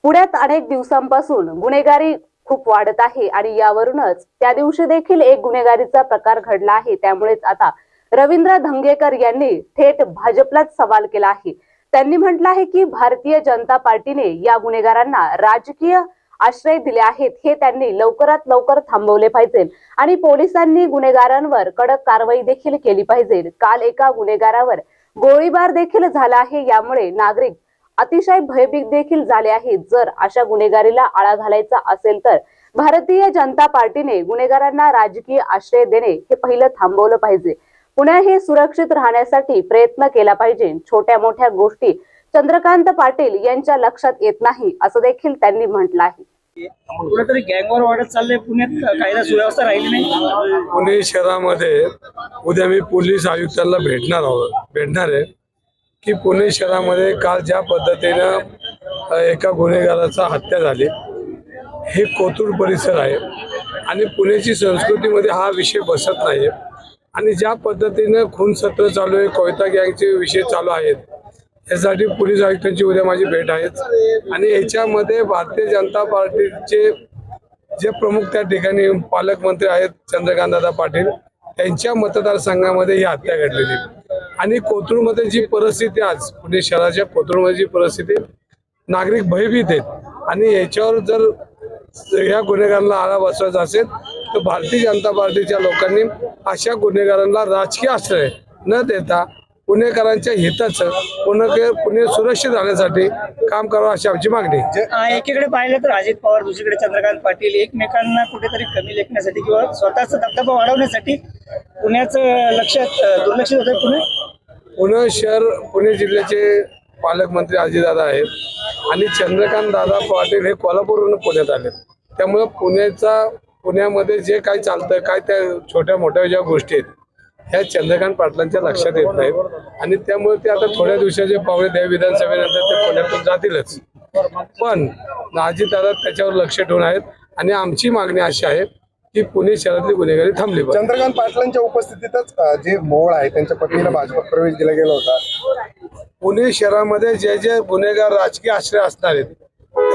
पुण्यात अनेक दिवसांपासून गुन्हेगारी खूप वाढत आहे आणि यावरूनच त्या दिवशी देखील एक गुन्हेगारीचा प्रकार घडला आहे। त्यामुळेच आता रवींद्र धंगेकर यांनी थेट भाजपलाच सवाल केला आहे। त्यांनी म्हटलं आहे की भारतीय जनता पार्टीने या गुन्हेगारांना राजकीय आश्रय दिले आहेत, हे त्यांनी लवकरात लवकर थांबवले पाहिजे आणि पोलिसांनी गुन्हेगारांवर कडक कारवाई देखील केली पाहिजे। काल एका गुन्हेगारावर गोळीबार देखील झाला आहे, यामुळे नागरिक अतिशय भयभीत देखील झाले आहेत। जर अशा गुन्हेगारीला आळा घालायचा असेल तर भारतीय जनता पार्टीने गुन्हेगारांना राजकीय आश्रय देणे हे पहिलं थांबवलं पाहिजे। पुणे हे सुरक्षित राहण्यासाठी प्रयत्न केला पाहिजे। छोट्या मोठ्या गोष्टी चंद्रकांत पाटील यांच्या लक्षात येत नाही असं देखील त्यांनी म्हटलं आहे। कुठेतरी गँगवर वाढत चाललंय पुण्यात, कायदा सुव्यवस्था राहिली नाही। पुणे शहरामध्ये उद्या मी पोलीस आयुक्तांना भेटणार आहे की पुणे शहरामध्ये काल ज्या पद्धतीनं एका गुन्हेगाराचा हत्या झाली, हे कोथरूड परिसर आहे आणि पुण्याची संस्कृतीमध्ये हा विषय बसत नाही आणि ज्या पद्धतीनं खून सत्र चालू आहे, कोयता गँगचे विषय चालू आहेत, यासाठी पोलीस आयुक्तांची उद्या माझी भेट आहे आणि याच्यामध्ये भारतीय जनता पार्टीचे जे प्रमुख त्या ठिकाणी पालकमंत्री आहेत चंद्रकांतदादा पाटील, त्यांच्या मतदारसंघामध्ये ही हत्या घडलेली आणि कोथरूडमध्ये जी परिस्थिती, आज पुणे शहराच्या कोथरूडमध्ये जी परिस्थिती, नागरिक भयभीत आहेत आणि याच्यावर जर या गुन्हेगारांना आळा बसवायचा असेल तर भारतीय जनता पार्टीच्या लोकांनी अशा गुन्हेगारांना राजकीय आश्रय न देता पुणेकरांच्या हिताचं पुणे सुरक्षित राहण्यासाठी काम करावं अशी आमची मागणी। एकीकडे पाहिलं तर अजित पवार, दुसरीकडे चंद्रकांत पाटील एकमेकांना कुठेतरी कमी लेखण्यासाठी किंवा स्वतःचा दबदबा वाढवण्यासाठी पुण्याचं लक्षात दुर्लक्षित होतं। पुणे शहर, पुणे जिल्ह्याचे पालकमंत्री अजितदादा आहेत आणि चंद्रकांत दादा पाटील हे कोल्हापूरवरून पुण्यात आले, त्यामुळे पुण्यामध्ये जे काही चालतं, काय त्या छोट्या मोठ्या ज्या गोष्टी आहेत ह्या चंद्रकांत पाटलांच्या लक्षात येत नाहीत आणि त्यामुळे ते आता थोड्या दिवसाचे पावले त्या विधानसभेनंतर ते पुण्यातून जातीलच, पण अजितदादा त्याच्यावर लक्ष ठेवून आहेत आणि आमची मागणी अशी आहे की पुणे शहरातली गुन्हेगारी थांबली पाहिजे। चंद्रकांत पाटलांच्या उपस्थितीतच जे मोळ आहे त्यांच्या पत्नीला भाजपात प्रवेश दिला गेला होता। पुणे शहरामध्ये जे जे गुन्हेगार राजकीय आश्रय असणार आहेत